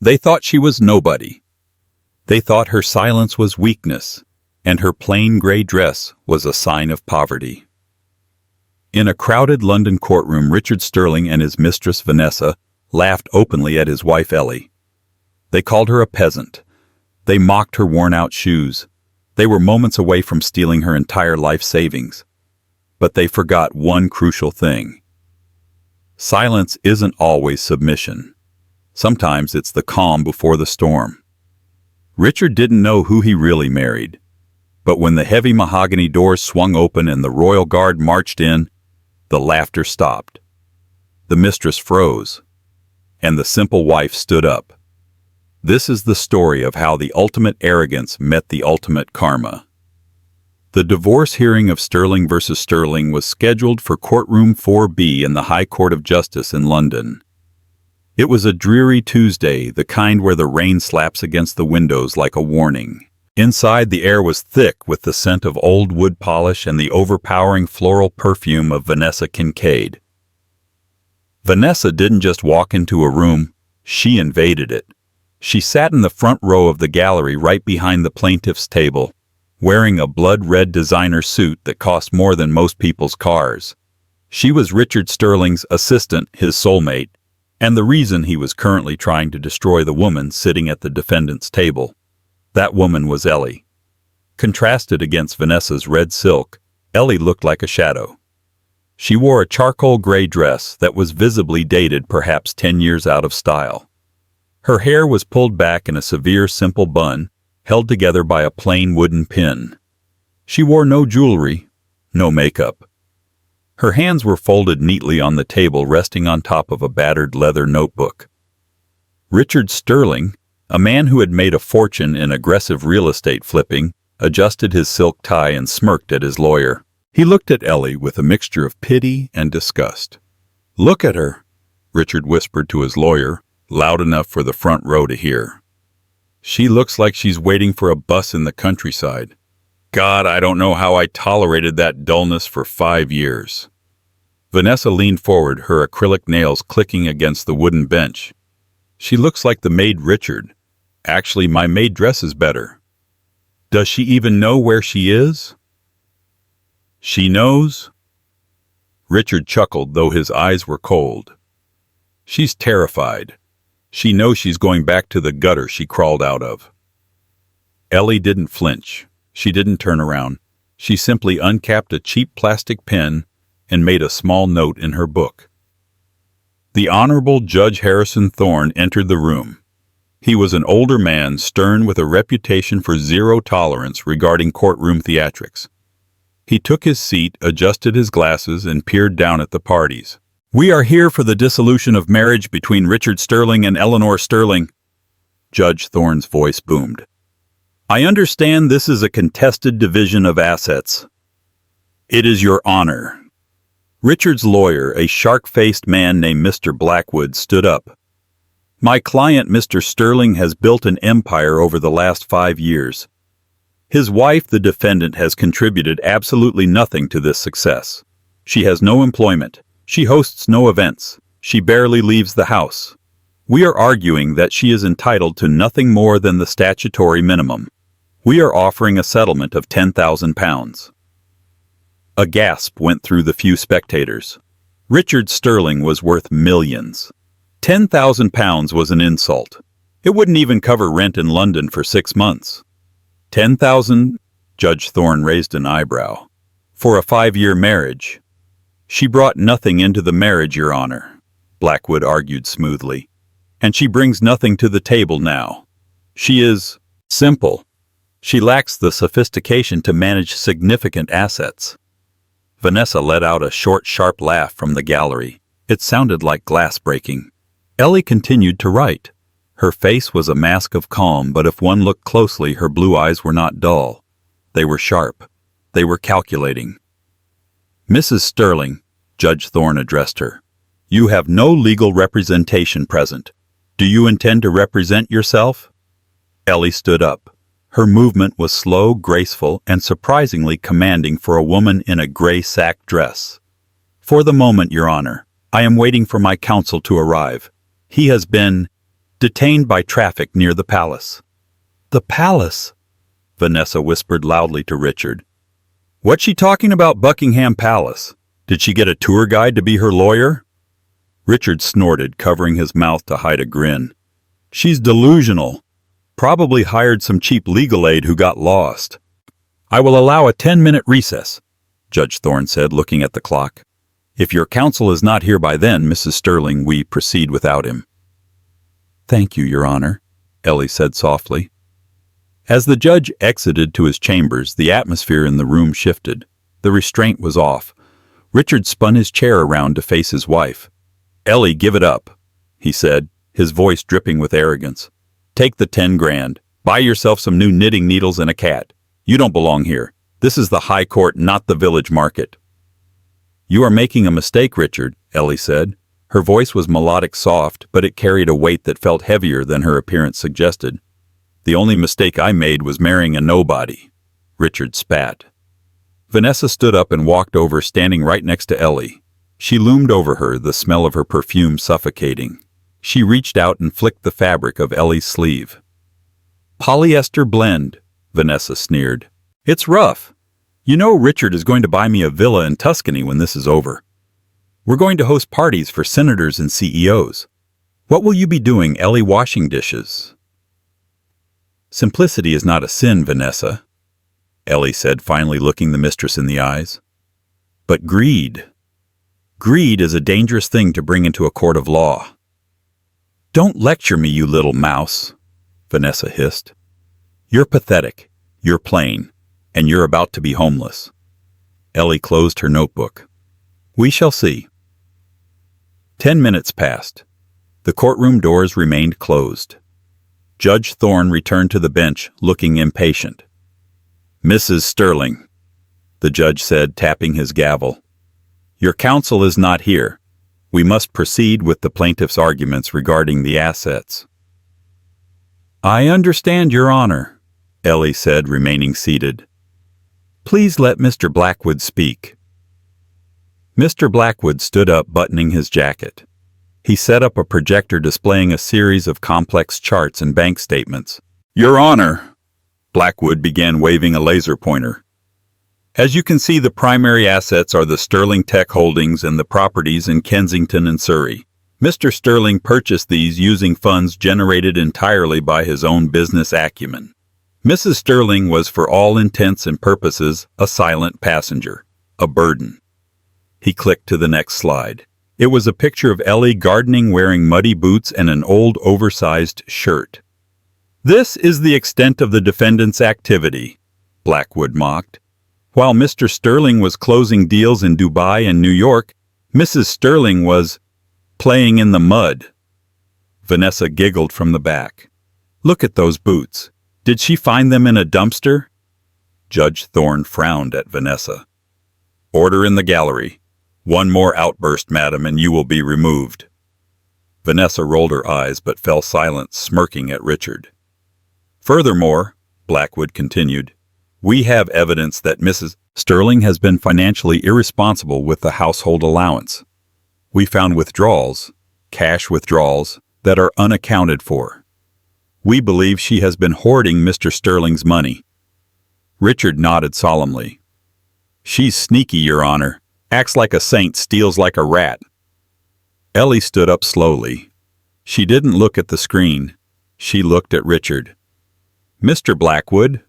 They thought she was nobody. They thought her silence was weakness, and her plain gray dress was a sign of poverty. In a crowded London courtroom, Richard Sterling and his mistress Vanessa laughed openly at his wife Ellie. They called her a peasant. They mocked her worn-out shoes. They were moments away from stealing her entire life savings. But they forgot one crucial thing. Silence isn't always submission. Sometimes it's the calm before the storm. Richard didn't know who he really married. But when the heavy mahogany doors swung open and the royal guard marched in, the laughter stopped. The mistress froze, and the simple wife stood up. This is the story of how the ultimate arrogance met the ultimate karma. The divorce hearing of Sterling versus Sterling was scheduled for courtroom 4B in the High Court of Justice in London. It was a dreary Tuesday, the kind where the rain slaps against the windows like a warning. Inside, the air was thick with the scent of old wood polish and the overpowering floral perfume of Vanessa Kincaid. Vanessa didn't just walk into a room, she invaded it. She sat in the front row of the gallery right behind the plaintiff's table, wearing a blood-red designer suit that cost more than most people's cars. She was Richard Sterling's assistant, his soulmate, and the reason he was currently trying to destroy the woman sitting at the defendant's table. That woman was Ellie. Contrasted against Vanessa's red silk, Ellie looked like a shadow. She wore a charcoal gray dress that was visibly dated, perhaps 10 years out of style. Her hair was pulled back in a severe, simple bun, held together by a plain wooden pin. She wore no jewelry, no makeup. Her hands were folded neatly on the table, resting on top of a battered leather notebook. Richard Sterling, a man who had made a fortune in aggressive real estate flipping, adjusted his silk tie and smirked at his lawyer. He looked at Ellie with a mixture of pity and disgust. "Look at her," Richard whispered to his lawyer, loud enough for the front row to hear. "She looks like she's waiting for a bus in the countryside. God, I don't know how I tolerated that dullness for 5 years." Vanessa leaned forward, her acrylic nails clicking against the wooden bench. "She looks like the maid Richard. Actually, my maid dresses better. Does she even know where she is?" "She knows?" Richard chuckled, though his eyes were cold. "She's terrified. She knows she's going back to the gutter she crawled out of." Ellie didn't flinch. She didn't turn around. She simply uncapped a cheap plastic pen and made a small note in her book. The Honorable Judge Harrison Thorne entered the room. He was an older man, stern with a reputation for zero tolerance regarding courtroom theatrics. He took his seat, adjusted his glasses, and peered down at the parties. "We are here for the dissolution of marriage between Richard Sterling and Eleanor Sterling," Judge Thorne's voice boomed. "I understand this is a contested division of assets." "It is your honor." Richard's lawyer, a shark-faced man named Mr. Blackwood, stood up. "My client, Mr. Sterling, has built an empire over the last 5 years. His wife, the defendant, has contributed absolutely nothing to this success. She has no employment. She hosts no events. She barely leaves the house. We are arguing that she is entitled to nothing more than the statutory minimum. We are offering a settlement of £10,000. A gasp went through the few spectators. Richard Sterling was worth millions. £10,000 was an insult. It wouldn't even cover rent in London for 6 months. 10,000? Judge Thorne raised an eyebrow. For a 5-year marriage. She brought nothing into the marriage, Your Honor, Blackwood argued smoothly. And she brings nothing to the table now. She is simple. She lacks the sophistication to manage significant assets. Vanessa let out a short, sharp laugh from the gallery. It sounded like glass breaking. Ellie continued to write. Her face was a mask of calm, but if one looked closely, her blue eyes were not dull. They were sharp. They were calculating. "Mrs. Sterling," Judge Thorne addressed her, "you have no legal representation present. Do you intend to represent yourself?" Ellie stood up. Her movement was slow, graceful, and surprisingly commanding for a woman in a gray sack dress. "For the moment, Your Honor, I am waiting for my counsel to arrive. He has been detained by traffic near the palace. The palace? Vanessa whispered loudly to Richard. What's she talking about Buckingham Palace? Did she get a tour guide to be her lawyer? Richard snorted, covering his mouth to hide a grin. She's delusional. Probably hired some cheap legal aid who got lost. I will allow a 10-minute recess, Judge Thorne said, looking at the clock. If your counsel is not here by then, Mrs. Sterling, we proceed without him. Thank you, Your Honor, Ellie said softly. As the judge exited to his chambers, the atmosphere in the room shifted. The restraint was off. Richard spun his chair around to face his wife. Ellie, give it up, he said, his voice dripping with arrogance. Take the 10 grand. Buy yourself some new knitting needles and a cat. You don't belong here. This is the High Court, not the village market. You are making a mistake, Richard, Ellie said. Her voice was melodic soft, but it carried a weight that felt heavier than her appearance suggested. The only mistake I made was marrying a nobody. Richard spat. Vanessa stood up and walked over, standing right next to Ellie. She loomed over her, the smell of her perfume suffocating. She reached out and flicked the fabric of Ellie's sleeve. Polyester blend, Vanessa sneered. It's rough. You know Richard is going to buy me a villa in Tuscany when this is over. We're going to host parties for senators and CEOs. What will you be doing, Ellie? Washing dishes? Simplicity is not a sin, Vanessa, Ellie said, finally looking the mistress in the eyes. But greed. Greed is a dangerous thing to bring into a court of law. Don't lecture me, you little mouse, Vanessa hissed. You're pathetic, you're plain, and you're about to be homeless. Ellie closed her notebook. We shall see. 10 minutes passed. The courtroom doors remained closed. Judge Thorne returned to the bench, looking impatient. Mrs. Sterling, the judge said, tapping his gavel. Your counsel is not here. We must proceed with the plaintiff's arguments regarding the assets. I understand, Your Honor, Ellie said, remaining seated. Please let Mr. Blackwood speak. Mr. Blackwood stood up, buttoning his jacket. He set up a projector displaying a series of complex charts and bank statements. Your Honor, Blackwood began waving a laser pointer. As you can see, the primary assets are the Sterling Tech Holdings and the properties in Kensington and Surrey. Mr. Sterling purchased these using funds generated entirely by his own business acumen. Mrs. Sterling was, for all intents and purposes, a silent passenger, a burden. He clicked to the next slide. It was a picture of Ellie gardening, wearing muddy boots and an old oversized shirt. This is the extent of the defendant's activity, Blackwood mocked. While Mr. Sterling was closing deals in Dubai and New York, Mrs. Sterling was playing in the mud. Vanessa giggled from the back. Look at those boots. Did she find them in a dumpster? Judge Thorne frowned at Vanessa. Order in the gallery. One more outburst, madam, and you will be removed. Vanessa rolled her eyes but fell silent, smirking at Richard. Furthermore, Blackwood continued, we have evidence that Mrs. Sterling has been financially irresponsible with the household allowance. We found withdrawals, cash withdrawals, that are unaccounted for. We believe she has been hoarding Mr. Sterling's money. Richard nodded solemnly. She's sneaky, Your Honor. Acts like a saint, steals like a rat. Ellie stood up slowly. She didn't look at the screen. She looked at Richard. Mr. Blackwood,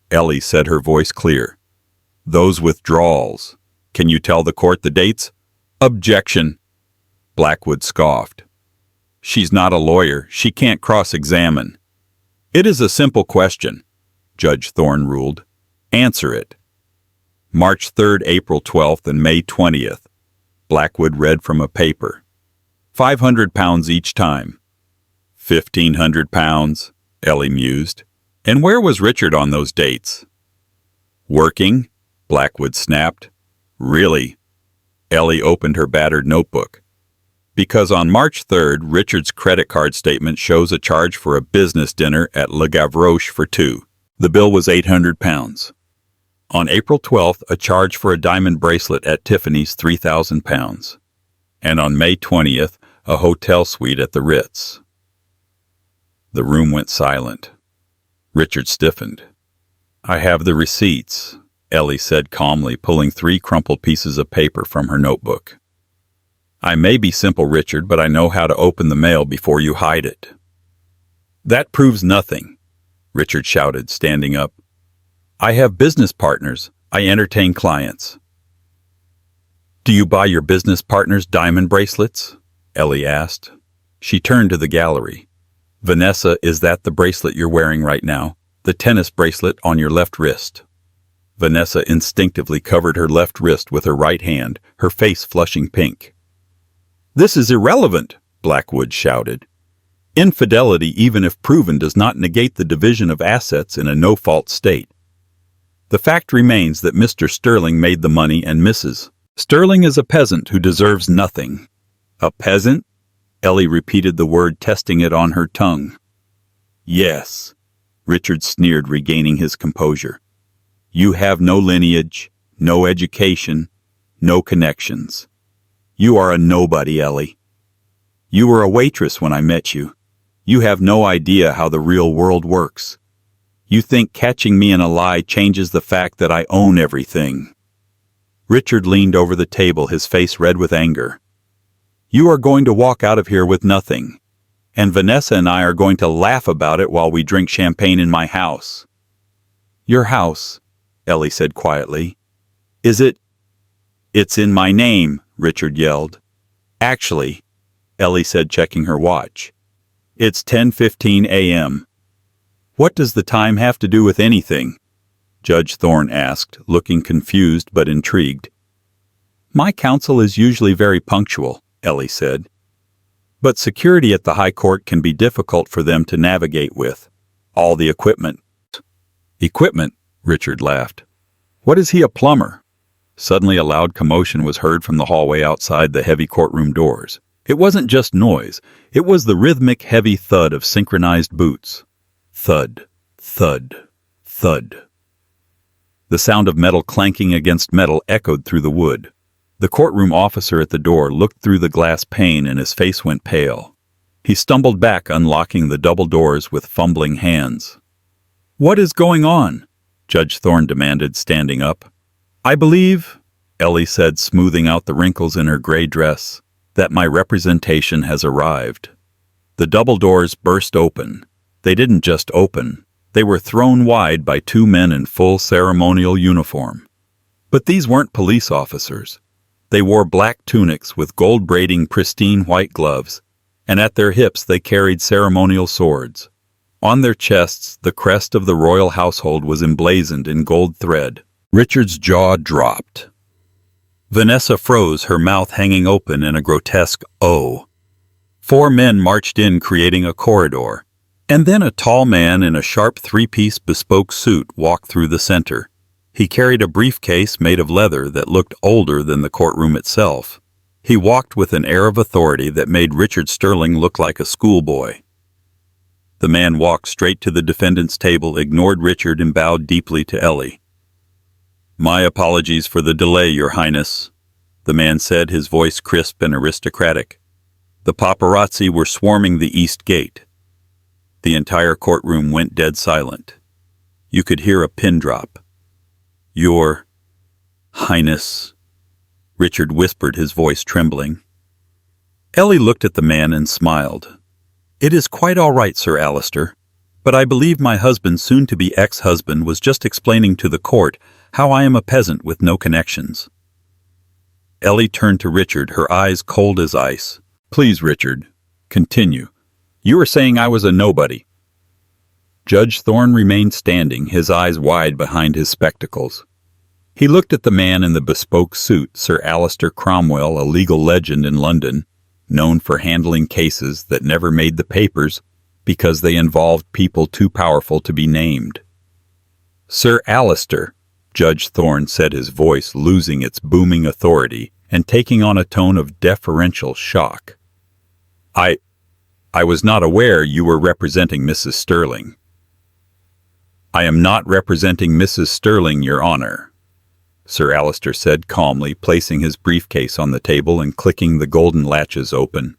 Ellie said, her voice clear. Those withdrawals. Can you tell the court the dates? Objection. Blackwood scoffed. She's not a lawyer. She can't cross-examine. It is a simple question, Judge Thorne ruled. Answer it. March 3rd, April 12th, and May 20th. Blackwood read from a paper. £500 each time. £1,500, Ellie mused. And where was Richard on those dates? Working, Blackwood snapped. Really? Ellie opened her battered notebook. Because on March 3rd, Richard's credit card statement shows a charge for a business dinner at Le Gavroche for two. The bill was £800. On April 12th, a charge for a diamond bracelet at Tiffany's, £3,000. And on May 20th, a hotel suite at the Ritz. The room went silent. Richard stiffened. "I have the receipts," Ellie said calmly, pulling 3 crumpled pieces of paper from her notebook. "I may be simple, Richard, but I know how to open the mail before you hide it." "That proves nothing," Richard shouted, standing up. "I have business partners. I entertain clients." "Do you buy your business partners diamond bracelets?" Ellie asked. She turned to the gallery. "Vanessa, is that the bracelet you're wearing right now? The tennis bracelet on your left wrist?" Vanessa instinctively covered her left wrist with her right hand, her face flushing pink. "This is irrelevant," Blackwood shouted. "Infidelity, even if proven, does not negate the division of assets in a no-fault state. The fact remains that Mr. Sterling made the money and Mrs. Sterling is a peasant who deserves nothing." "A peasant?" Ellie repeated the word, testing it on her tongue. "Yes," Richard sneered, regaining his composure. "You have no lineage, no education, no connections. You are a nobody, Ellie. You were a waitress when I met you. You have no idea how the real world works. You think catching me in a lie changes the fact that I own everything." Richard leaned over the table, his face red with anger. "You are going to walk out of here with nothing, and Vanessa and I are going to laugh about it while we drink champagne in my house." "Your house," Ellie said quietly. "Is it?" "It's in my name," Richard yelled. "Actually," Ellie said, checking her watch, "it's 10:15 a.m. "What does the time have to do with anything?" Judge Thorne asked, looking confused but intrigued. "My counsel is usually very punctual," Ellie said. "But security at the High Court can be difficult for them to navigate with. All the equipment." "Equipment?" Richard laughed. "What is he, a plumber?" Suddenly a loud commotion was heard from the hallway outside the heavy courtroom doors. It wasn't just noise. It was the rhythmic, heavy thud of synchronized boots. Thud, thud, thud. The sound of metal clanking against metal echoed through the wood. The courtroom officer at the door looked through the glass pane and his face went pale. He stumbled back, unlocking the double doors with fumbling hands. "What is going on?" Judge Thorne demanded, standing up. "I believe," Ellie said, smoothing out the wrinkles in her gray dress, "that my representation has arrived." The double doors burst open. They didn't just open. They were thrown wide by 2 men in full ceremonial uniform. But these weren't police officers. They wore black tunics with gold-braiding pristine white gloves, and at their hips they carried ceremonial swords. On their chests, the crest of the royal household was emblazoned in gold thread. Richard's jaw dropped. Vanessa froze, her mouth hanging open in a grotesque O. 4 men marched in, creating a corridor, and then a tall man in a sharp 3-piece bespoke suit walked through the center. He carried a briefcase made of leather that looked older than the courtroom itself. He walked with an air of authority that made Richard Sterling look like a schoolboy. The man walked straight to the defendant's table, ignored Richard, and bowed deeply to Ellie. "My apologies for the delay, Your Highness," the man said, his voice crisp and aristocratic. "The paparazzi were swarming the East Gate." The entire courtroom went dead silent. You could hear a pin drop. "Your Highness," Richard whispered, his voice trembling. Ellie looked at the man and smiled. "It is quite all right, Sir Alistair, but I believe my husband, soon-to-be ex-husband, was just explaining to the court how I am a peasant with no connections." Ellie turned to Richard, her eyes cold as ice. "Please, Richard, continue. You were saying I was a nobody." Judge Thorne remained standing, his eyes wide behind his spectacles. He looked at the man in the bespoke suit, Sir Alistair Cromwell, a legal legend in London, known for handling cases that never made the papers because they involved people too powerful to be named. "Sir Alistair," Judge Thorne said, his voice losing its booming authority and taking on a tone of deferential shock. I was not aware you were representing Mrs. Sterling." "I am not representing Mrs. Sterling, Your Honor," Sir Alistair said calmly, placing his briefcase on the table and clicking the golden latches open.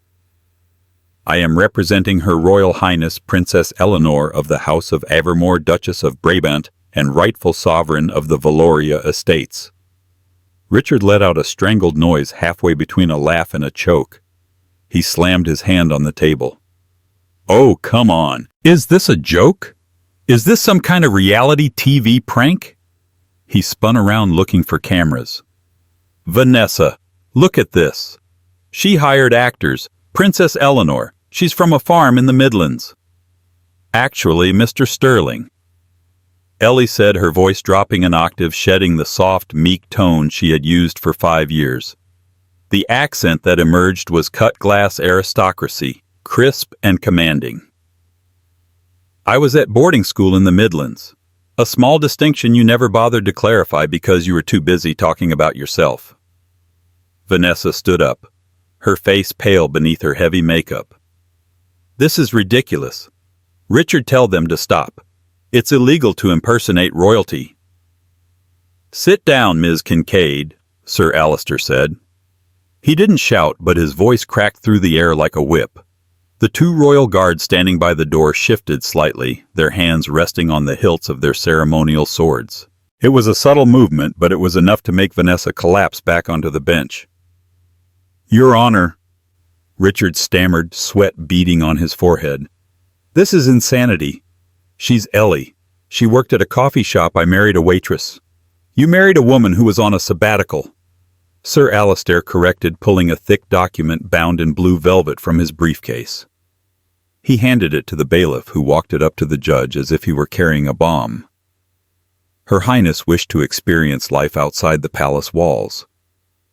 I am representing Her Royal Highness Princess Eleanor of the House of Avermore, Duchess of Brabant, and rightful sovereign of the Valoria Estates." Richard let out a strangled noise halfway between a laugh and a choke. He slammed his hand on the table. "Oh, come on. Is this a joke? Is this some kind of reality TV prank?" He spun around looking for cameras. "Vanessa, look at this. She hired actors. Princess Eleanor. She's from a farm in the Midlands." "Actually, Mr. Sterling," Ellie said, her voice dropping an octave, shedding the soft, meek tone she had used for 5 years. The accent that emerged was cut-glass aristocracy, crisp and commanding. "I was at boarding school in the Midlands. A small distinction you never bothered to clarify because you were too busy talking about yourself." Vanessa stood up, her face pale beneath her heavy makeup. "This is ridiculous. Richard, tell them to stop. It's illegal to impersonate royalty." "Sit down, Ms. Kincaid," Sir Alistair said. He didn't shout, but his voice cracked through the air like a whip. The 2 royal guards standing by the door shifted slightly, their hands resting on the hilts of their ceremonial swords. It was a subtle movement, but it was enough to make Vanessa collapse back onto the bench. "Your Honor," Richard stammered, sweat beading on his forehead. "This is insanity. She's Ellie. She worked at a coffee shop. I married a waitress." "You married a woman who was on a sabbatical," Sir Alistair corrected, pulling a thick document bound in blue velvet from his briefcase. He handed it to the bailiff, who walked it up to the judge as if he were carrying a bomb. Her Highness wished to experience life outside the palace walls.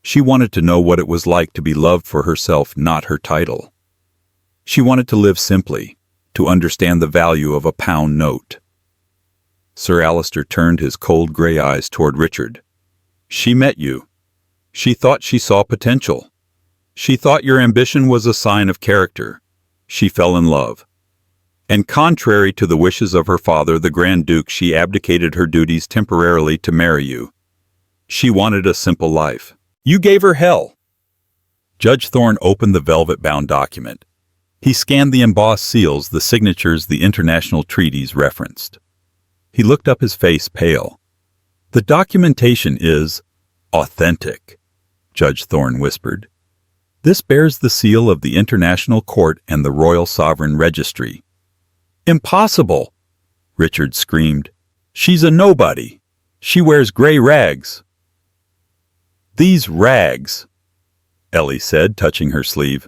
She wanted to know what it was like to be loved for herself, not her title. She wanted to live simply, to understand the value of a pound note. Sir Alistair turned his cold gray eyes toward Richard. "She met you. She thought she saw potential. She thought your ambition was a sign of character. She fell in love. And contrary to the wishes of her father, the Grand Duke, she abdicated her duties temporarily to marry you. She wanted a simple life. You gave her hell." Judge Thorne opened the velvet-bound document. He scanned the embossed seals, the signatures, the international treaties referenced. He looked up, his face pale. "The documentation is authentic," Judge Thorne whispered. "This bears the seal of the International Court and the Royal Sovereign Registry." "Impossible!" Richard screamed. "She's a nobody. She wears gray rags." "These rags," Ellie said, touching her sleeve,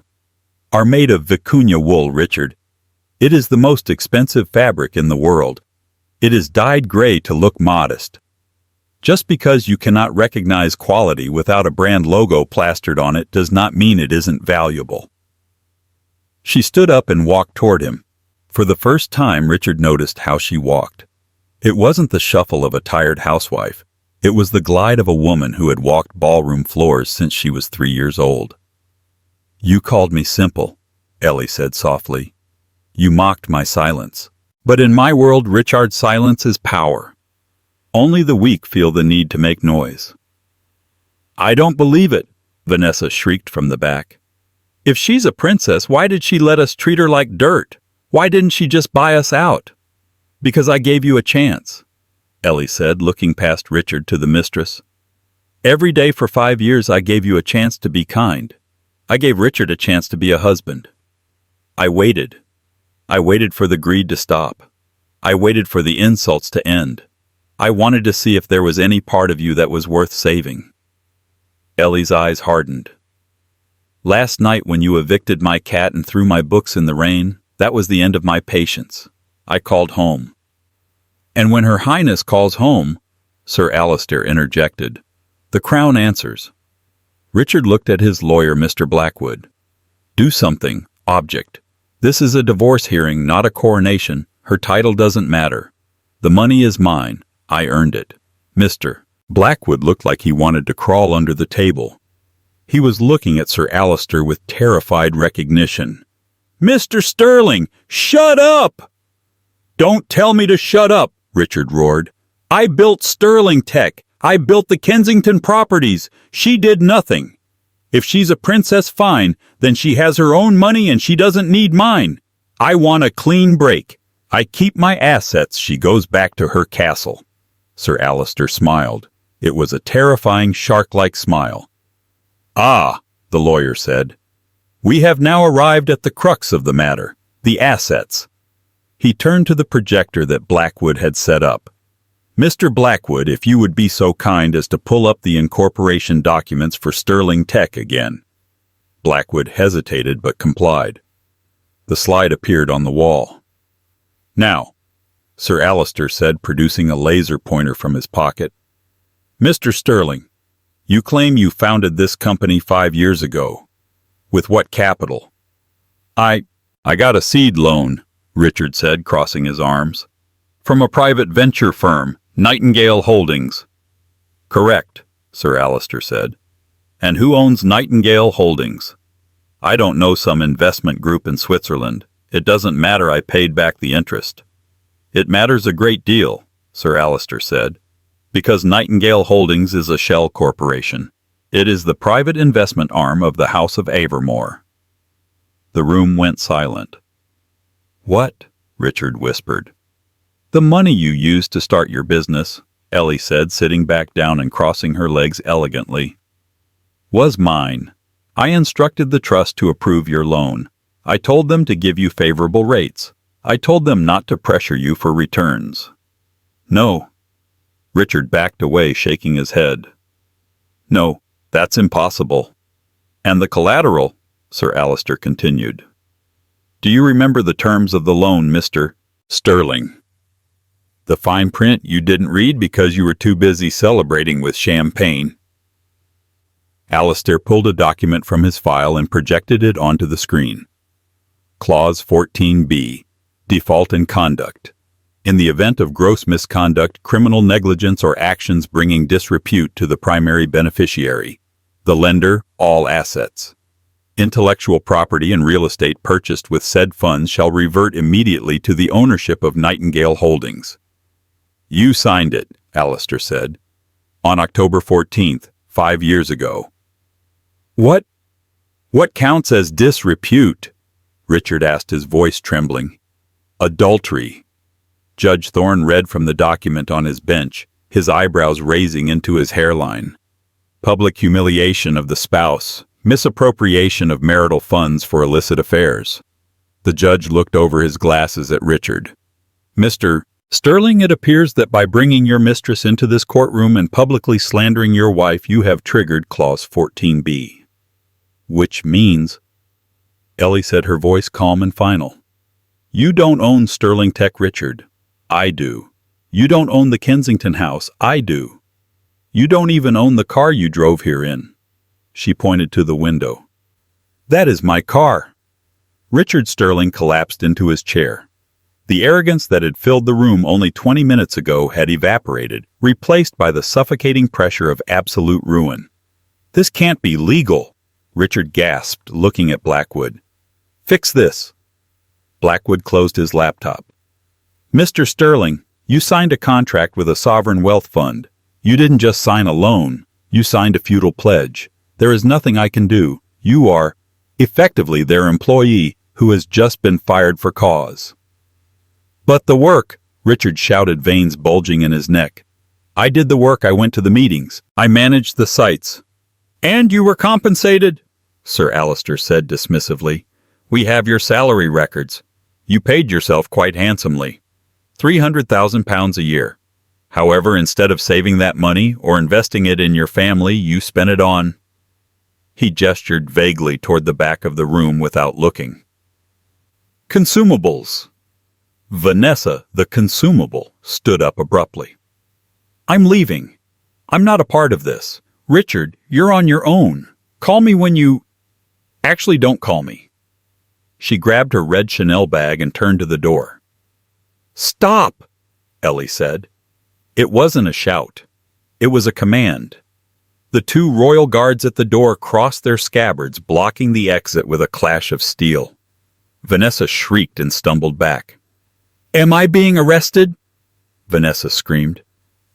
"are made of vicuña wool, Richard. It is the most expensive fabric in the world. It is dyed gray to look modest. Just because you cannot recognize quality without a brand logo plastered on it does not mean it isn't valuable." She stood up and walked toward him. For the first time, Richard noticed how she walked. It wasn't the shuffle of a tired housewife. It was the glide of a woman who had walked ballroom floors since she was 3 years old. "You called me simple," Ellie said softly. "You mocked my silence. But in my world, Richard, silence is power. Only the weak feel the need to make noise." "I don't believe it," Vanessa shrieked from the back. "If she's a princess, why did she let us treat her like dirt? Why didn't she just buy us out?" "Because I gave you a chance," Ellie said, looking past Richard to the mistress. "Every day for 5 years I gave you a chance to be kind. I gave Richard a chance to be a husband. I waited. I waited for the greed to stop. I waited for the insults to end. I wanted to see if there was any part of you that was worth saving." Ellie's eyes hardened. "Last night when you evicted my cat and threw my books in the rain, that was the end of my patience. I called home." "And when Her Highness calls home," Sir Alistair interjected, "the Crown answers." Richard looked at his lawyer, Mr. Blackwood. "Do something. Object. This is a divorce hearing, not a coronation. Her title doesn't matter. The money is mine. I earned it. Mr. Blackwood looked like he wanted to crawl under the table. He was looking at Sir Alistair with terrified recognition. "Mr. Sterling, shut up!" "Don't tell me to shut up," Richard roared. "I built Sterling Tech. I built the Kensington properties. She did nothing." If she's a princess, fine, then she has her own money and she doesn't need mine. I want a clean break. I keep my assets. She goes back to her castle." Sir Alistair smiled. It was a terrifying shark-like smile. "Ah," the lawyer said. "We have now arrived at the crux of the matter, the assets." He turned to the projector that Blackwood had set up. "Mr. Blackwood, if you would be so kind as to pull up the incorporation documents for Sterling Tech again." Blackwood hesitated but complied. The slide appeared on the wall. "Now," Sir Alistair said, producing a laser pointer from his pocket. "Mr. Sterling, you claim you founded this company 5 years ago. With what capital?" I got a seed loan," Richard said, crossing his arms. "From a private venture firm, Nightingale Holdings." "Correct," Sir Alistair said. "And who owns Nightingale Holdings?" "I don't know, some investment group in Switzerland. It doesn't matter, I paid back the interest." "It matters a great deal," Sir Alistair said, "because Nightingale Holdings is a shell corporation. It is the private investment arm of the House of Avermore." The room went silent. "What?" Richard whispered. "The money you used to start your business," Ellie said, sitting back down and crossing her legs elegantly, "was mine. I instructed the trust to approve your loan. I told them to give you favorable rates. I told them not to pressure you for returns." "No." Richard backed away, shaking his head. "No, that's impossible." "And the collateral," Sir Alistair continued. "Do you remember the terms of the loan, Mr. Sterling?" "The fine print you didn't read because you were too busy celebrating with champagne." Alistair pulled a document from his file and projected it onto the screen. Clause 14b. Default in conduct. In the event of gross misconduct, criminal negligence, or actions bringing disrepute to the primary beneficiary, the lender, all assets, intellectual property and real estate purchased with said funds shall revert immediately to the ownership of Nightingale Holdings. "You signed it," Alistair said, "on October 14th, 5 years ago." What counts as disrepute?" Richard asked, his voice trembling. "Adultery." Judge Thorne read from the document on his bench, his eyebrows raising into his hairline. "Public humiliation of the spouse, misappropriation of marital funds for illicit affairs." The judge looked over his glasses at Richard. "Mr. Sterling, it appears that by bringing your mistress into this courtroom and publicly slandering your wife, you have triggered Clause 14b. Which means," Ellie said, her voice calm and final, "you don't own Sterling Tech, Richard. I do. You don't own the Kensington house. I do. You don't even own the car you drove here in." She pointed to the window. "That is my car." Richard Sterling collapsed into his chair. The arrogance that had filled the room only 20 minutes ago had evaporated, replaced by the suffocating pressure of absolute ruin. "This can't be legal," Richard gasped, looking at Blackwood. "Fix this." Blackwood closed his laptop. "Mr. Sterling, you signed a contract with a sovereign wealth fund. You didn't just sign a loan, you signed a feudal pledge. There is nothing I can do. You are, effectively, their employee who has just been fired for cause." "But the work," Richard shouted, veins bulging in his neck. "I did the work, I went to the meetings, I managed the sites." "And you were compensated," Sir Alistair said dismissively. "We have your salary records. You paid yourself quite handsomely. £300,000 a year. However, instead of saving that money or investing it in your family, you spent it on—" He gestured vaguely toward the back of the room without looking. "Consumables." Vanessa, the consumable, stood up abruptly. "I'm leaving. I'm not a part of this. Richard, you're on your own. Call me when you— Actually, don't call me." She grabbed her red Chanel bag and turned to the door. "Stop," Ellie said. It wasn't a shout. It was a command. The 2 royal guards at the door crossed their scabbards, blocking the exit with a clash of steel. Vanessa shrieked and stumbled back. "Am I being arrested?" Vanessa screamed.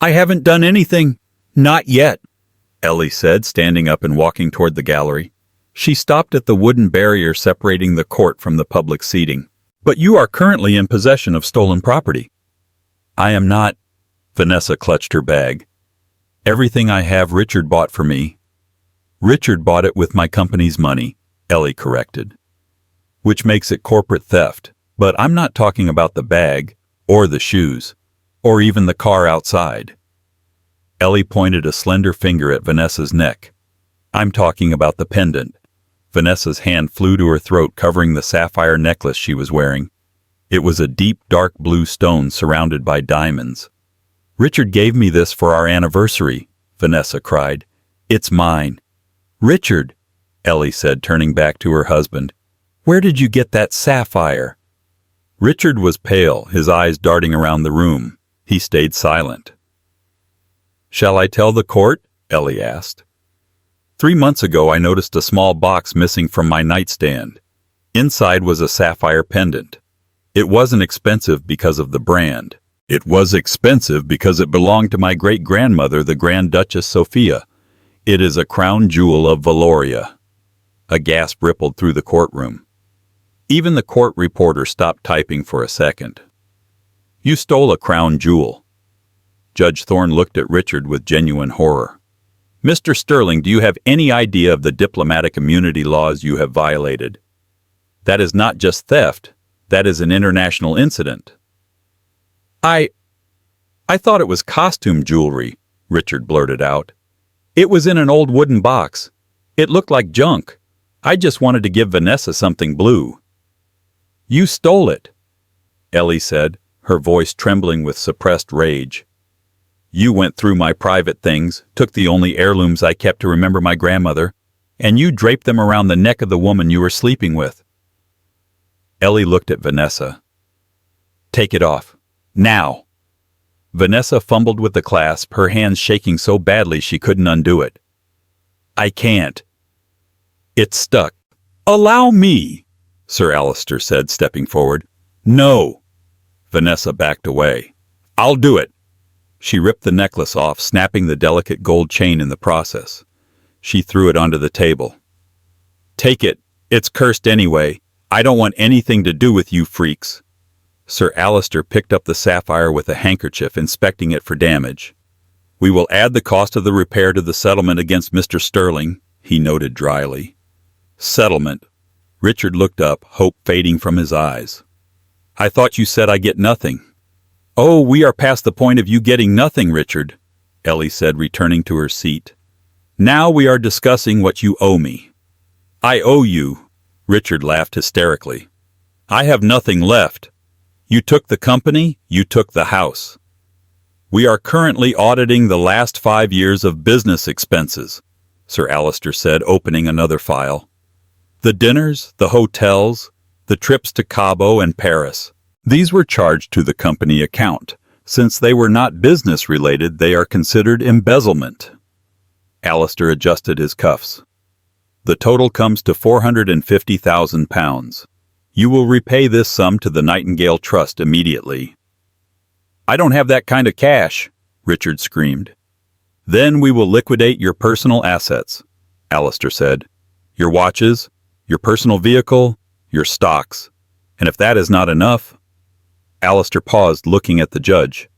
"I haven't done anything. Not yet." Ellie said, standing up and walking toward the gallery. She stopped at the wooden barrier separating the court from the public seating. But you are currently in possession of stolen property. I am not. Vanessa clutched her bag. Everything I have Richard bought for me. Richard bought it with my company's money, Ellie corrected. Which makes it corporate theft. But I'm not talking about the bag, or the shoes, or even the car outside. Ellie pointed a slender finger at Vanessa's neck. I'm talking about the pendant. Vanessa's hand flew to her throat, covering the sapphire necklace she was wearing. It was a deep, dark blue stone surrounded by diamonds. Richard gave me this for our anniversary, Vanessa cried. It's mine. Richard, Ellie said, turning back to her husband. Where did you get that sapphire? Richard was pale, his eyes darting around the room. He stayed silent. Shall I tell the court? Ellie asked. 3 months ago I noticed a small box missing from my nightstand. Inside was a sapphire pendant. It wasn't expensive because of the brand. It was expensive because it belonged to my great-grandmother, the Grand Duchess Sophia. It is a crown jewel of Valoria. A gasp rippled through the courtroom. Even the court reporter stopped typing for a second. You stole a crown jewel. Judge Thorne looked at Richard with genuine horror. Mr. Sterling, do you have any idea of the diplomatic immunity laws you have violated? That is not just theft. That is an international incident. I thought it was costume jewelry, Richard blurted out. It was in an old wooden box. It looked like junk. I just wanted to give Vanessa something blue. You stole it, Ellie said, her voice trembling with suppressed rage. You went through my private things, took the only heirlooms I kept to remember my grandmother, and you draped them around the neck of the woman you were sleeping with. Ellie looked at Vanessa. Take it off. Now. Vanessa fumbled with the clasp, her hands shaking so badly she couldn't undo it. I can't. It's stuck. Allow me, Sir Alistair said, stepping forward. No. Vanessa backed away. I'll do it. She ripped the necklace off, snapping the delicate gold chain in the process. She threw it onto the table. Take it. It's cursed anyway. I don't want anything to do with you freaks. Sir Alistair picked up the sapphire with a handkerchief, inspecting it for damage. We will add the cost of the repair to the settlement against Mr. Sterling, he noted dryly. Settlement. Richard looked up, hope fading from his eyes. I thought you said I get nothing. Oh, we are past the point of you getting nothing, Richard, Ellie said, returning to her seat. Now we are discussing what you owe me. I owe you, Richard laughed hysterically. I have nothing left. You took the company, you took the house. We are currently auditing the last 5 years of business expenses, Sir Alistair said, opening another file. The dinners, the hotels, the trips to Cabo and Paris. These were charged to the company account. Since they were not business-related, they are considered embezzlement. Alistair adjusted his cuffs. The total comes to £450,000. You will repay this sum to the Nightingale Trust immediately. I don't have that kind of cash, Richard screamed. Then we will liquidate your personal assets, Alistair said. Your watches, your personal vehicle, your stocks. And if that is not enough... Alistair paused, looking at the judge.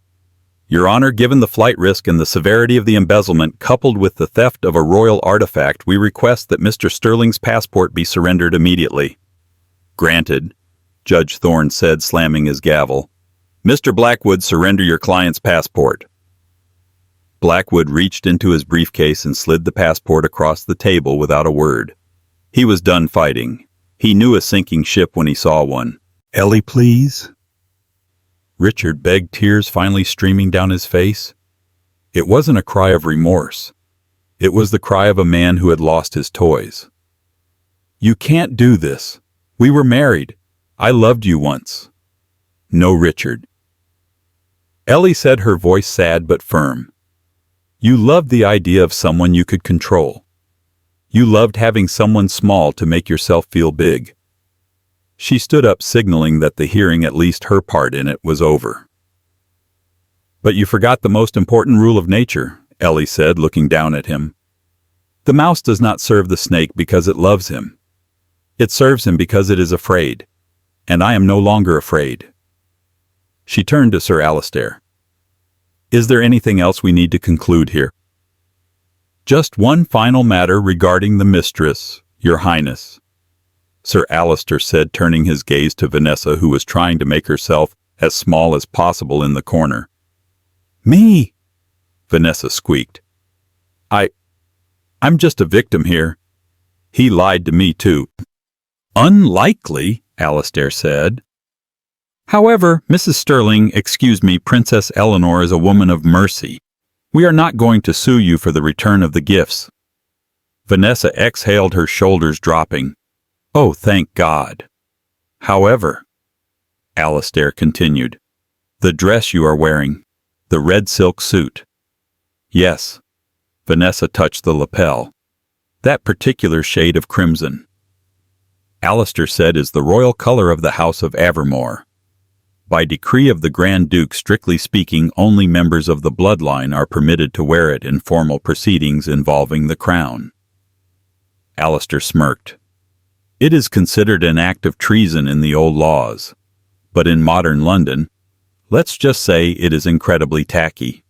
Your Honor, given the flight risk and the severity of the embezzlement coupled with the theft of a royal artifact, we request that Mr. Sterling's passport be surrendered immediately. Granted, Judge Thorne said, slamming his gavel. Mr. Blackwood, surrender your client's passport. Blackwood reached into his briefcase and slid the passport across the table without a word. He was done fighting. He knew a sinking ship when he saw one. Ellie, please? Richard begged, tears finally streaming down his face. It wasn't a cry of remorse. It was the cry of a man who had lost his toys. You can't do this. We were married. I loved you once. No, Richard. Ellie said, her voice sad but firm. You loved the idea of someone you could control. You loved having someone small to make yourself feel big. She stood up, signaling that the hearing, at least her part in it, was over. But you forgot the most important rule of nature, Ellie said, looking down at him. The mouse does not serve the snake because it loves him. It serves him because it is afraid, and I am no longer afraid. She turned to Sir Alistair. Is there anything else we need to conclude here? Just one final matter regarding the mistress, Your Highness, Sir Alistair said, turning his gaze to Vanessa, who was trying to make herself as small as possible in the corner. Me, Vanessa squeaked. I'm just a victim here. He lied to me too. Unlikely, Alistair said. However, Mrs. Sterling, Princess Eleanor is a woman of mercy. We are not going to sue you for the return of the gifts. Vanessa exhaled, her shoulders dropping. Oh, thank God. However, Alistair continued, the dress you are wearing, the red silk suit. Yes. Vanessa touched the lapel. That particular shade of crimson, Alistair said, is the royal color of the House of Avermore. By decree of the Grand Duke, strictly speaking, only members of the bloodline are permitted to wear it in formal proceedings involving the crown. Alistair smirked. It is considered an act of treason in the old laws, but in modern London, let's just say it is incredibly tacky.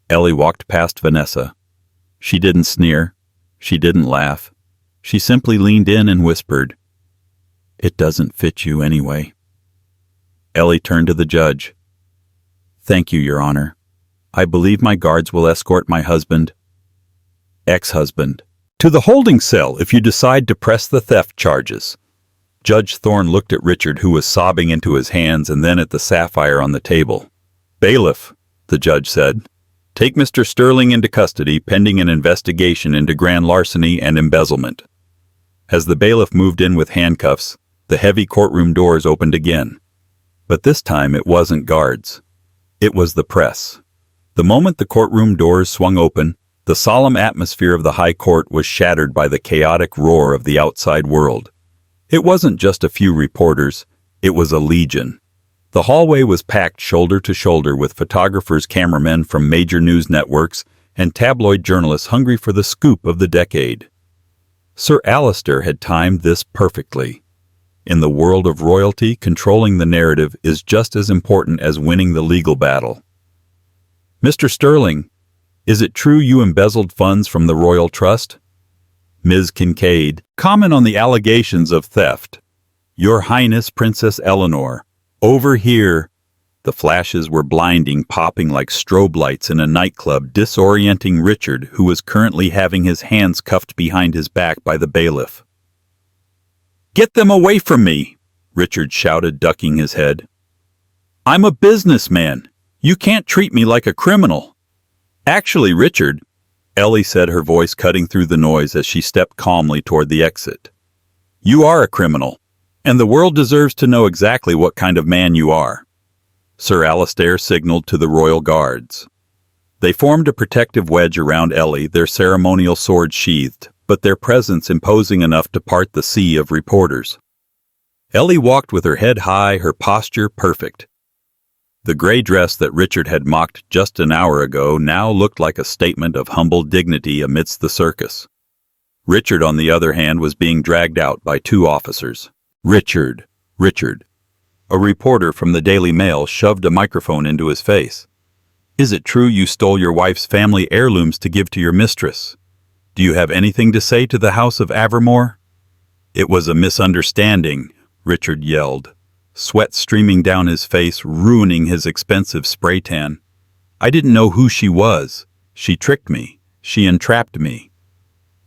Ellie walked past Vanessa. She didn't sneer. She didn't laugh. She simply leaned in and whispered, "It doesn't fit you anyway." Ellie turned to the judge. "Thank you, Your Honor. I believe my guards will escort my ex-husband, to the holding cell if you decide to press the theft charges." Judge Thorne looked at Richard, who was sobbing into his hands, and then at the sapphire on the table. "Bailiff," the judge said, "take Mr. Sterling into custody pending an investigation into grand larceny and embezzlement." As the bailiff moved in with handcuffs, the heavy courtroom doors opened again. But this time it wasn't guards. It was the press. The moment the courtroom doors swung open, the solemn atmosphere of the High Court was shattered by the chaotic roar of the outside world. It wasn't just a few reporters, it was a legion. The hallway was packed shoulder to shoulder with photographers, cameramen from major news networks, and tabloid journalists hungry for the scoop of the decade. Sir Alistair had timed this perfectly. In the world of royalty, controlling the narrative is just as important as winning the legal battle. "Mr. Sterling, is it true you embezzled funds from the Royal Trust?" Ms. Kincaid, comment on the allegations of theft. "Your Highness, Princess Eleanor, over here." The flashes were blinding, popping like strobe lights in a nightclub, disorienting Richard, who was currently having his hands cuffed behind his back by the bailiff. "Get them away from me!" Richard shouted, ducking his head. "I'm a businessman. You can't treat me like a criminal." "Actually, Richard," Ellie said, her voice cutting through the noise as she stepped calmly toward the exit, "you are a criminal, and the world deserves to know exactly what kind of man you are." Sir Alistair signaled to the royal guards. They formed a protective wedge around Ellie, their ceremonial swords sheathed, but their presence imposing enough to part the sea of reporters. Ellie walked with her head high, her posture perfect. The gray dress that Richard had mocked just an hour ago now looked like a statement of humble dignity amidst the circus. Richard, on the other hand, was being dragged out by two officers. Richard. A reporter from the Daily Mail shoved a microphone into his face. "Is it true you stole your wife's family heirlooms to give to your mistress? Do you have anything to say to the House of Avermore?" "It was a misunderstanding," Richard yelled, sweat streaming down his face, ruining his expensive spray tan. "I didn't know who she was. She tricked me. She entrapped me."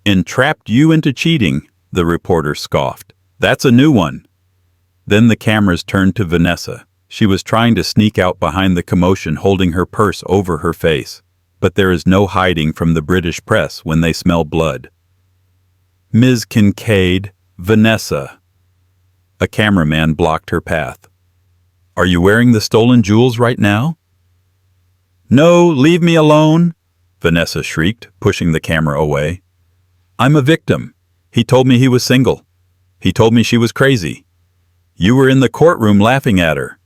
"Entrapped you into cheating?" the reporter scoffed. "That's a new one." Then the cameras turned to Vanessa. She was trying to sneak out behind the commotion, holding her purse over her face. But there is no hiding from the British press when they smell blood. "Ms. Kincaid, Vanessa." A cameraman blocked her path. "Are you wearing the stolen jewels right now?" "No, leave me alone," Vanessa shrieked, pushing the camera away. "I'm a victim. He told me he was single. He told me she was crazy." "You were in the courtroom laughing at her,"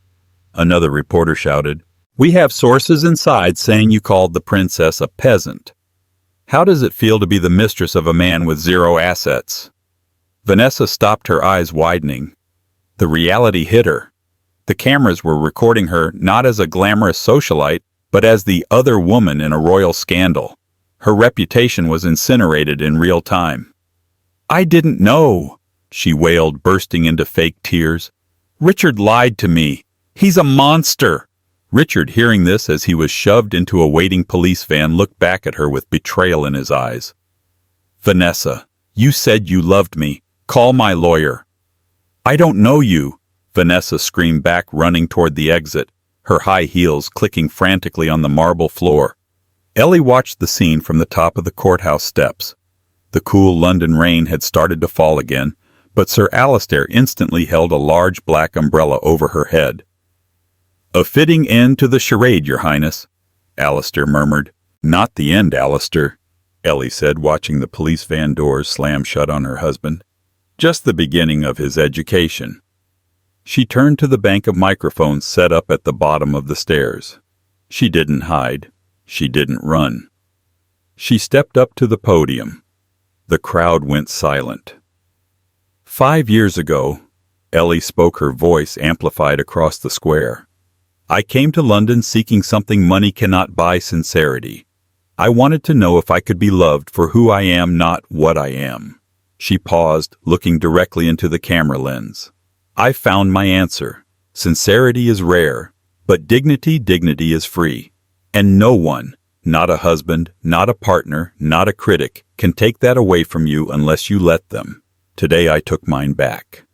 another reporter shouted. "We have sources inside saying you called the princess a peasant." How does it feel to be the mistress of a man with zero assets? Vanessa stopped, her eyes widening. The reality hit her. The cameras were recording her not as a glamorous socialite, but as the other woman in a royal scandal. Her reputation was incinerated in real time. "I didn't know," she wailed, bursting into fake tears. "Richard lied to me. He's a monster." Richard, hearing this as he was shoved into a waiting police van, looked back at her with betrayal in his eyes. "Vanessa, you said you loved me. Call my lawyer." "I don't know you," Vanessa screamed back, running toward the exit, her high heels clicking frantically on the marble floor. Ellie watched the scene from the top of the courthouse steps. The cool London rain had started to fall again, but Sir Alistair instantly held a large black umbrella over her head. "A fitting end to the charade, Your Highness," Alistair murmured. "Not the end, Alistair," Ellie said, watching the police van doors slam shut on her husband. "Just the beginning of his education." She turned to the bank of microphones set up at the bottom of the stairs. She didn't hide. She didn't run. She stepped up to the podium. The crowd went silent. 5 years ago, Ellie spoke, her voice amplified across the square. "I came to London seeking something money cannot buy: sincerity. I wanted to know if I could be loved for who I am, not what I am." She paused, looking directly into the camera lens. "I found my answer. Sincerity is rare, but dignity is free. And no one, not a husband, not a partner, not a critic, can take that away from you unless you let them. Today I took mine back."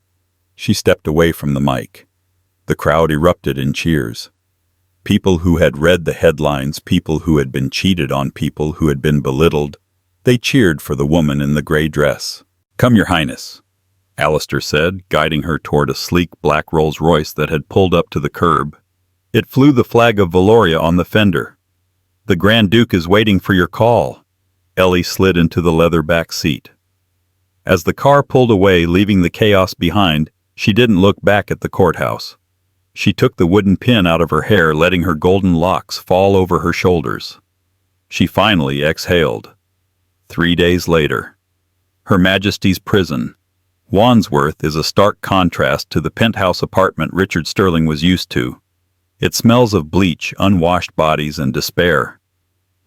She stepped away from the mic. The crowd erupted in cheers. People who had read the headlines, people who had been cheated on, people who had been belittled. They cheered for the woman in the gray dress. "Come, Your Highness," Alistair said, guiding her toward a sleek black Rolls-Royce that had pulled up to the curb. It flew the flag of Valoria on the fender. "The Grand Duke is waiting for your call." Ellie slid into the leather back seat. As the car pulled away, leaving the chaos behind, she didn't look back at the courthouse. She took the wooden pin out of her hair, letting her golden locks fall over her shoulders. She finally exhaled. 3 days later. Her Majesty's prison. Wandsworth is a stark contrast to the penthouse apartment Richard Sterling was used to. It smells of bleach, unwashed bodies, and despair.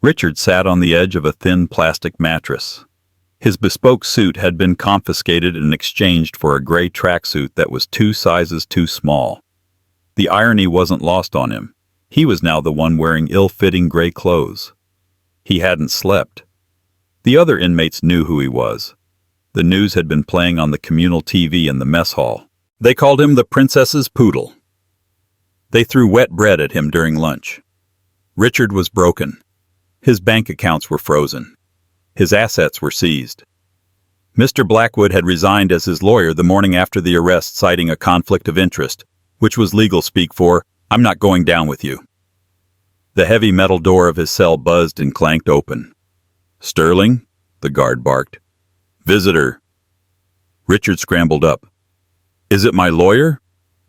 Richard sat on the edge of a thin plastic mattress. His bespoke suit had been confiscated and exchanged for a gray tracksuit that was 2 sizes too small. The irony wasn't lost on him. He was now the one wearing ill-fitting gray clothes. He hadn't slept. The other inmates knew who he was. The news had been playing on the communal TV in the mess hall. They called him the Princess's Poodle. They threw wet bread at him during lunch. Richard was broken. His bank accounts were frozen. His assets were seized. Mr. Blackwood had resigned as his lawyer the morning after the arrest, citing a conflict of interest, which was legal speak for, "I'm not going down with you." The heavy metal door of his cell buzzed and clanked open. "Sterling?" the guard barked. "Visitor." Richard scrambled up. "Is it my lawyer?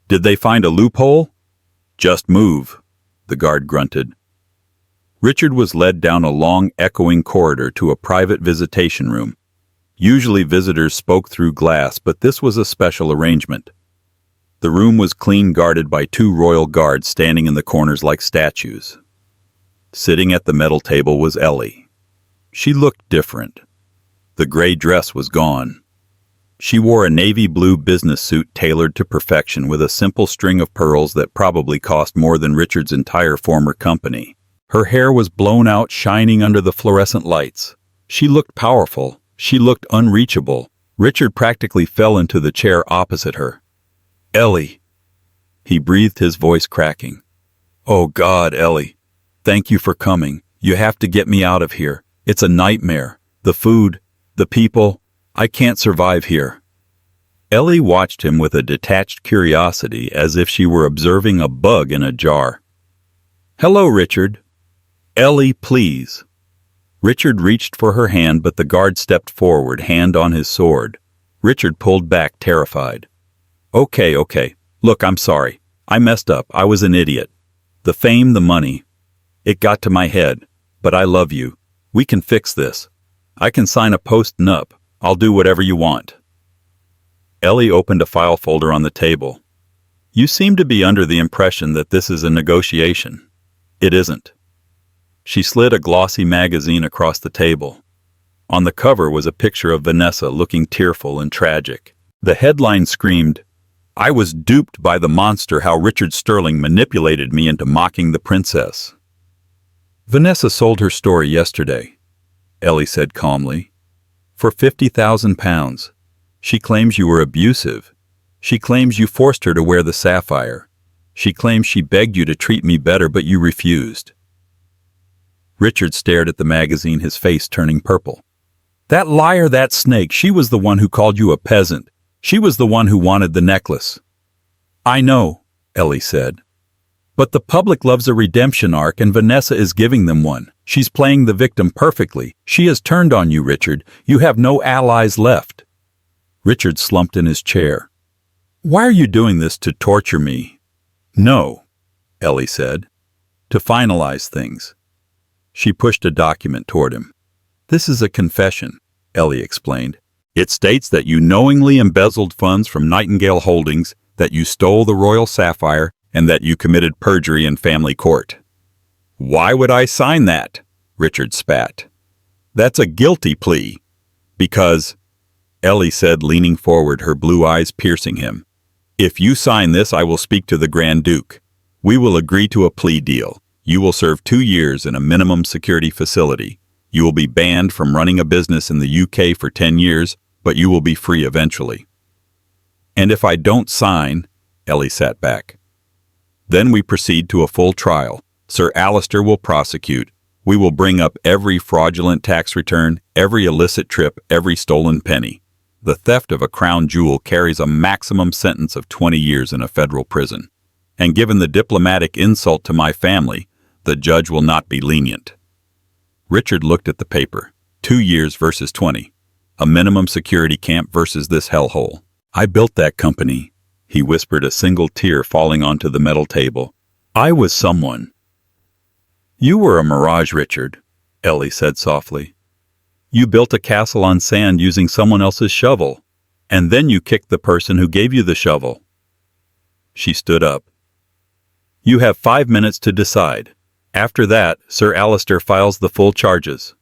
Did they find a loophole?" "Just move," the guard grunted. Richard was led down a long, echoing corridor to a private visitation room. Usually visitors spoke through glass, but this was a special arrangement. The room was clean, guarded by 2 royal guards standing in the corners like statues. Sitting at the metal table was Ellie. She looked different. The gray dress was gone. She wore a navy blue business suit tailored to perfection with a simple string of pearls that probably cost more than Richard's entire former company. Her hair was blown out, shining under the fluorescent lights. She looked powerful. She looked unreachable. Richard practically fell into the chair opposite her. "Ellie," he breathed, his voice cracking. "Oh God, Ellie. Thank you for coming. You have to get me out of here. It's a nightmare. The food, the people. I can't survive here." Ellie watched him with a detached curiosity, as if she were observing a bug in a jar. "Hello, Richard." "Ellie, please." Richard reached for her hand, but the guard stepped forward, hand on his sword. Richard pulled back, terrified. Okay. Look, I'm sorry. I messed up. I was an idiot. The fame, the money. It got to my head. But I love you. We can fix this. I can sign a post-nup. I'll do whatever you want. Ellie opened a file folder on the table. You seem to be under the impression that this is a negotiation. It isn't. She slid a glossy magazine across the table. On the cover was a picture of Vanessa looking tearful and tragic. The headline screamed, "I was duped by the monster how Richard Sterling manipulated me into mocking the princess." Vanessa sold her story yesterday, Ellie said calmly. For £50,000. She claims you were abusive. She claims you forced her to wear the sapphire. She claims she begged you to treat me better, but you refused. Richard stared at the magazine, his face turning purple. That liar, that snake, she was the one who called you a peasant. She was the one who wanted the necklace. I know, Ellie said. But the public loves a redemption arc, and Vanessa is giving them one. She's playing the victim perfectly. She has turned on you, Richard. You have no allies left. Richard slumped in his chair. Why are you doing this, to torture me? No, Ellie said. To finalize things. She pushed a document toward him. This is a confession, Ellie explained. It states that you knowingly embezzled funds from Nightingale Holdings, that you stole the royal sapphire, and that you committed perjury in family court. Why would I sign that? Richard spat. That's a guilty plea. Because, Ellie said, leaning forward, her blue eyes piercing him, if you sign this, I will speak to the Grand Duke. We will agree to a plea deal. You will serve 2 years in a minimum security facility. You will be banned from running a business in the UK for 10 years, but you will be free eventually. And if I don't sign, Ellie sat back. Then we proceed to a full trial. Sir Alistair will prosecute. We will bring up every fraudulent tax return, every illicit trip, every stolen penny. The theft of a crown jewel carries a maximum sentence of 20 years in a federal prison. And given the diplomatic insult to my family, the judge will not be lenient. Richard looked at the paper. 2 years versus 20. A minimum security camp versus this hellhole. I built that company, he whispered, a single tear falling onto the metal table. I was someone. You were a mirage, Richard, Ellie said softly. You built a castle on sand using someone else's shovel, and then you kicked the person who gave you the shovel. She stood up. You have 5 minutes to decide. After that, Sir Alistair files the full charges.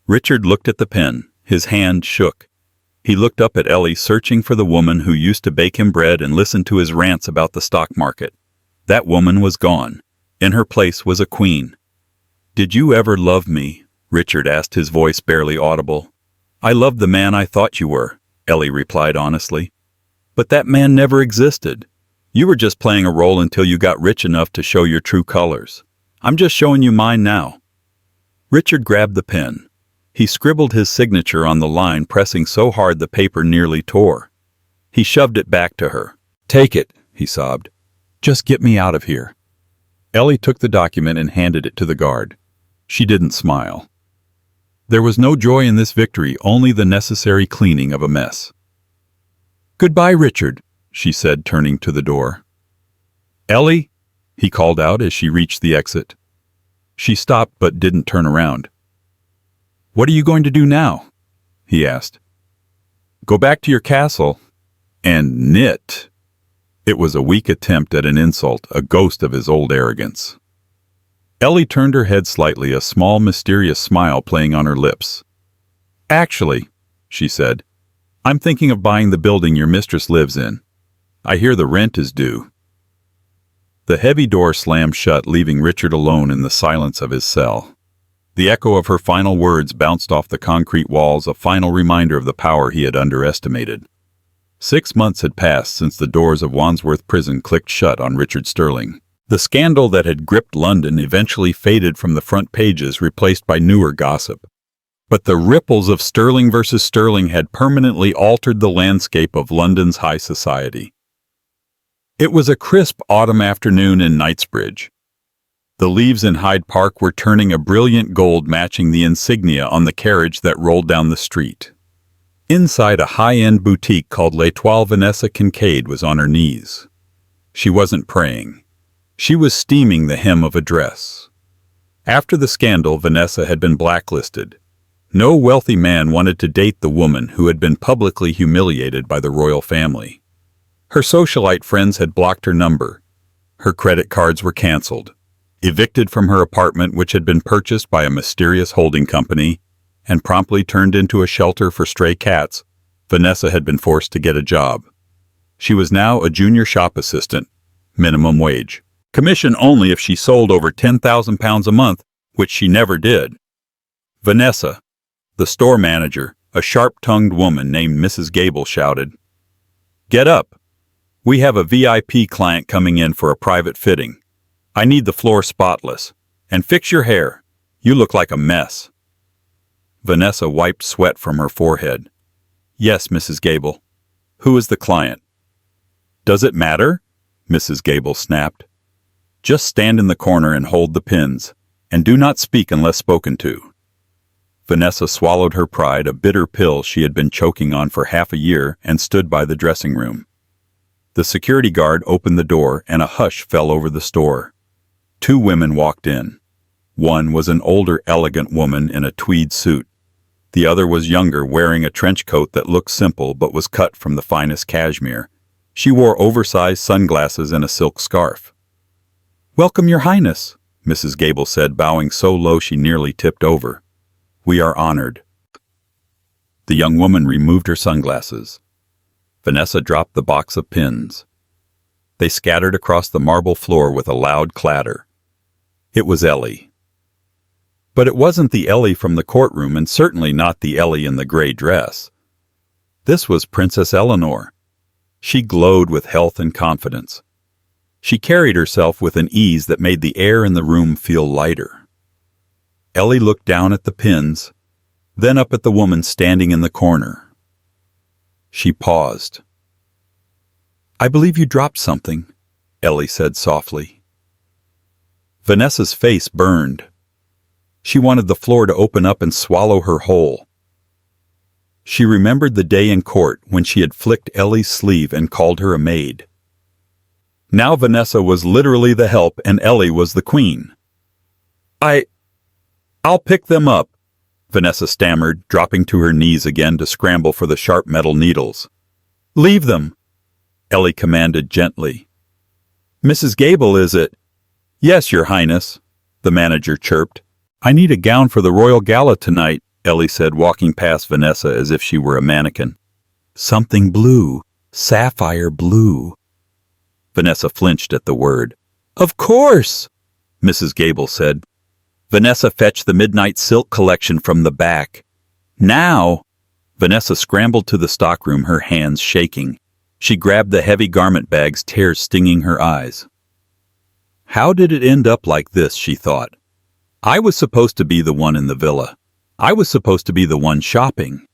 Richard looked at the pen. His hand shook. He looked up at Ellie, searching for the woman who used to bake him bread and listen to his rants about the stock market. That woman was gone. In her place was a queen. Did you ever love me? Richard asked, his voice barely audible. I loved the man I thought you were, Ellie replied honestly. But that man never existed. You were just playing a role until you got rich enough to show your true colors. I'm just showing you mine now. Richard grabbed the pen. He scribbled his signature on the line, pressing so hard the paper nearly tore. He shoved it back to her. Take it, he sobbed. Just get me out of here. Ellie took the document and handed it to the guard. She didn't smile. There was no joy in this victory, only the necessary cleaning of a mess. Goodbye, Richard, she said, turning to the door. Ellie, he called out as she reached the exit. She stopped but didn't turn around. What are you going to do now? He asked. Go back to your castle and knit. It was a weak attempt at an insult, a ghost of his old arrogance. Ellie turned her head slightly, a small, mysterious smile playing on her lips. Actually, she said, I'm thinking of buying the building your mistress lives in. I hear the rent is due. The heavy door slammed shut, leaving Richard alone in the silence of his cell. The echo of her final words bounced off the concrete walls, a final reminder of the power he had underestimated. 6 months had passed since the doors of Wandsworth Prison clicked shut on Richard Sterling. The scandal that had gripped London eventually faded from the front pages, replaced by newer gossip. But the ripples of Sterling versus Sterling had permanently altered the landscape of London's high society. It was a crisp autumn afternoon in Knightsbridge. The leaves in Hyde Park were turning a brilliant gold, matching the insignia on the carriage that rolled down the street. Inside a high-end boutique called L'Etoile, Vanessa Kincaid was on her knees. She wasn't praying. She was steaming the hem of a dress. After the scandal, Vanessa had been blacklisted. No wealthy man wanted to date the woman who had been publicly humiliated by the royal family. Her socialite friends had blocked her number. Her credit cards were canceled. Evicted from her apartment, which had been purchased by a mysterious holding company and promptly turned into a shelter for stray cats, Vanessa had been forced to get a job. She was now a junior shop assistant, minimum wage. Commission only if she sold over £10,000 a month, which she never did. Vanessa, the store manager, a sharp-tongued woman named Mrs. Gable, shouted, "Get up! We have a VIP client coming in for a private fitting. I need the floor spotless. And fix your hair. You look like a mess." Vanessa wiped sweat from her forehead. "Yes, Mrs. Gable. Who is the client?" "Does it matter?" Mrs. Gable snapped. "Just stand in the corner and hold the pins, and do not speak unless spoken to." Vanessa swallowed her pride, a bitter pill she had been choking on for half a year, and stood by the dressing room. The security guard opened the door, and a hush fell over the store. 2 women walked in. One was an older, elegant woman in a tweed suit. The other was younger, wearing a trench coat that looked simple but was cut from the finest cashmere. She wore oversized sunglasses and a silk scarf. "Welcome, Your Highness," Mrs. Gable said, bowing so low she nearly tipped over. "We are honored." The young woman removed her sunglasses. Vanessa dropped the box of pins. They scattered across the marble floor with a loud clatter. It was Ellie. But it wasn't the Ellie from the courtroom, and certainly not the Ellie in the gray dress. This was Princess Eleanor. She glowed with health and confidence. She carried herself with an ease that made the air in the room feel lighter. Ellie looked down at the pins, then up at the woman standing in the corner. She paused. "I believe you dropped something," Ellie said softly. Vanessa's face burned. She wanted the floor to open up and swallow her whole. She remembered the day in court when she had flicked Ellie's sleeve and called her a maid. Now Vanessa was literally the help and Ellie was the queen. I'll pick them up," Vanessa stammered, dropping to her knees again to scramble for the sharp metal needles. "Leave them," Ellie commanded gently. "Mrs. Gable, is it?" "Yes, Your Highness," the manager chirped. "I need a gown for the royal gala tonight," Ellie said, walking past Vanessa as if she were a mannequin. "Something blue, sapphire blue." Vanessa flinched at the word. "Of course," Mrs. Gable said. Vanessa fetched the midnight silk collection from the back. "Now!" Vanessa scrambled to the stockroom, her hands shaking. She grabbed the heavy garment bags, tears stinging her eyes. How did it end up like this, she thought. I was supposed to be the one in the villa. I was supposed to be the one shopping.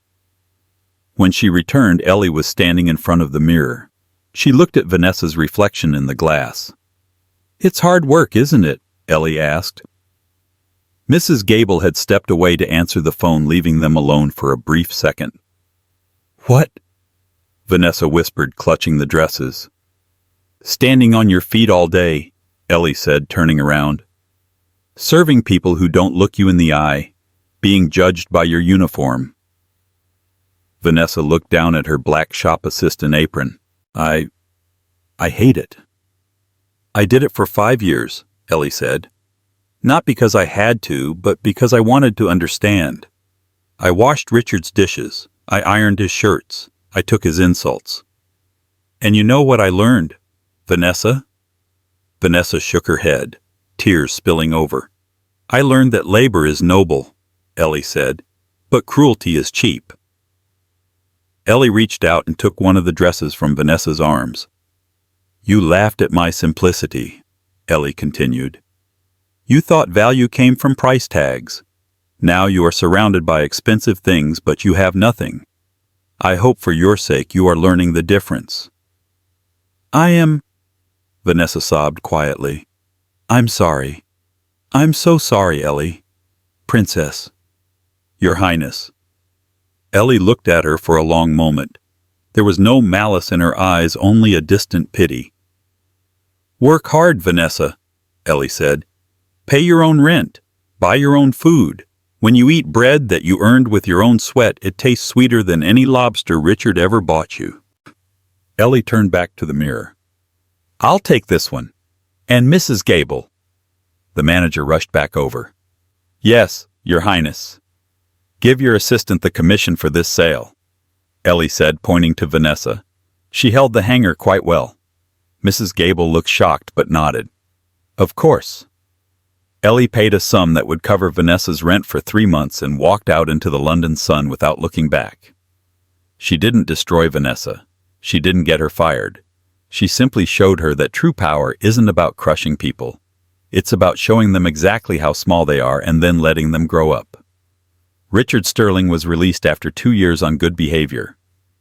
When she returned, Ellie was standing in front of the mirror. She looked at Vanessa's reflection in the glass. "It's hard work, isn't it?" Ellie asked. Mrs. Gable had stepped away to answer the phone, leaving them alone for a brief second. "What?" Vanessa whispered, clutching the dresses. "Standing on your feet all day," Ellie said, turning around. "Serving people who don't look you in the eye, being judged by your uniform." Vanessa looked down at her black shop assistant apron. I hate it." "I did it for 5 years," Ellie said. "Not because I had to, but because I wanted to understand. I washed Richard's dishes. I ironed his shirts. I took his insults. And you know what I learned, Vanessa?" Vanessa shook her head, tears spilling over. "I learned that labor is noble," Ellie said, "but cruelty is cheap." Ellie reached out and took one of the dresses from Vanessa's arms. "You laughed at my simplicity," Ellie continued. "You thought value came from price tags. Now you are surrounded by expensive things, but you have nothing. I hope for your sake you are learning the difference." "I am," Vanessa sobbed quietly. "I'm sorry. I'm so sorry, Ellie. Princess. Your Highness." Ellie looked at her for a long moment. There was no malice in her eyes, only a distant pity. "Work hard, Vanessa," Ellie said. "Pay your own rent. Buy your own food. When you eat bread that you earned with your own sweat, it tastes sweeter than any lobster Richard ever bought you. Ellie turned back to the mirror. I'll take this one. And Mrs. Gable. The manager rushed back over. Yes, Your Highness. Give your assistant the commission for this sale, Ellie said, pointing to Vanessa. She held the hanger quite well. Mrs. Gable looked shocked but nodded. Of course. Ellie paid a sum that would cover Vanessa's rent for 3 months and walked out into the London sun without looking back. She didn't destroy Vanessa. She didn't get her fired. She simply showed her that true power isn't about crushing people. It's about showing them exactly how small they are and then letting them grow up. Richard Sterling was released after 2 years on good behavior.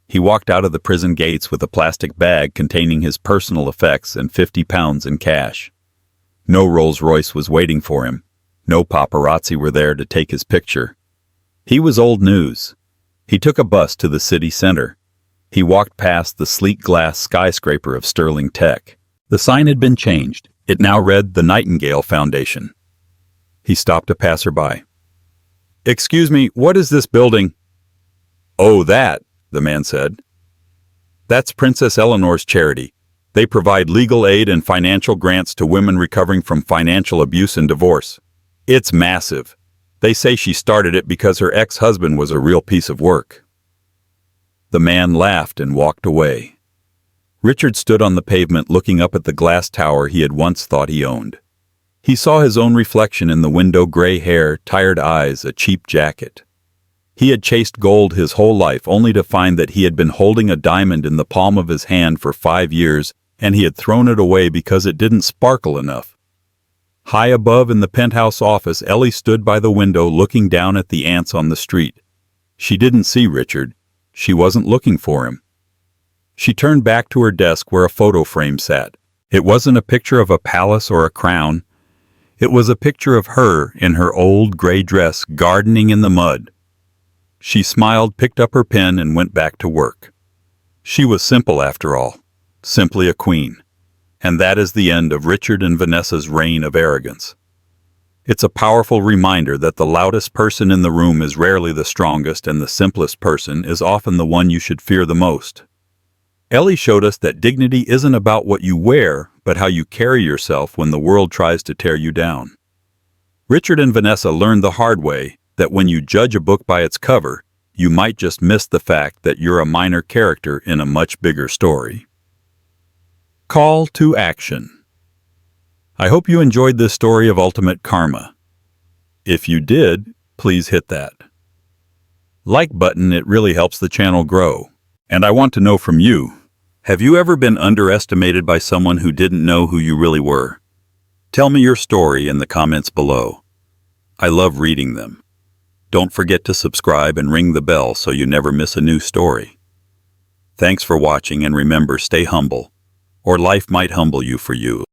He walked out of the prison gates with a plastic bag containing his personal effects and £50 in cash. No Rolls-Royce was waiting for him. No paparazzi were there to take his picture. He was old news. He took a bus to the city center. He walked past the sleek glass skyscraper of Sterling Tech. The sign had been changed. It now read the Nightingale Foundation. He stopped a passerby. Excuse me, what is this building? Oh, that, the man said. That's Princess Eleanor's charity. They provide legal aid and financial grants to women recovering from financial abuse and divorce. It's massive. They say she started it because her ex-husband was a real piece of work. The man laughed and walked away. Richard stood on the pavement looking up at the glass tower he had once thought he owned. He saw his own reflection in the window, gray hair, tired eyes, a cheap jacket. He had chased gold his whole life only to find that he had been holding a diamond in the palm of his hand for 5 years and he had thrown it away because it didn't sparkle enough. High above in the penthouse office, Ellie stood by the window looking down at the ants on the street. She didn't see Richard. She wasn't looking for him. She turned back to her desk where a photo frame sat. It wasn't a picture of a palace or a crown. It was a picture of her in her old gray dress gardening in the mud. She smiled, picked up her pen, and went back to work. She was simple after all. Simply a queen. And that is the end of Richard and Vanessa's reign of arrogance. It's a powerful reminder that the loudest person in the room is rarely the strongest and the simplest person is often the one you should fear the most. Ellie showed us that dignity isn't about what you wear, but how you carry yourself when the world tries to tear you down. Richard and Vanessa learned the hard way that when you judge a book by its cover, you might just miss the fact that you're a minor character in a much bigger story. Call to action. I hope you enjoyed this story of ultimate karma. If you did, please hit that like button. It really helps the channel grow. And I want to know from you, have you ever been underestimated by someone who didn't know who you really were? Tell me your story in the comments below. I love reading them. Don't forget to subscribe and ring the bell so you never miss a new story. Thanks for watching, and remember, stay humble, or life might humble you for you.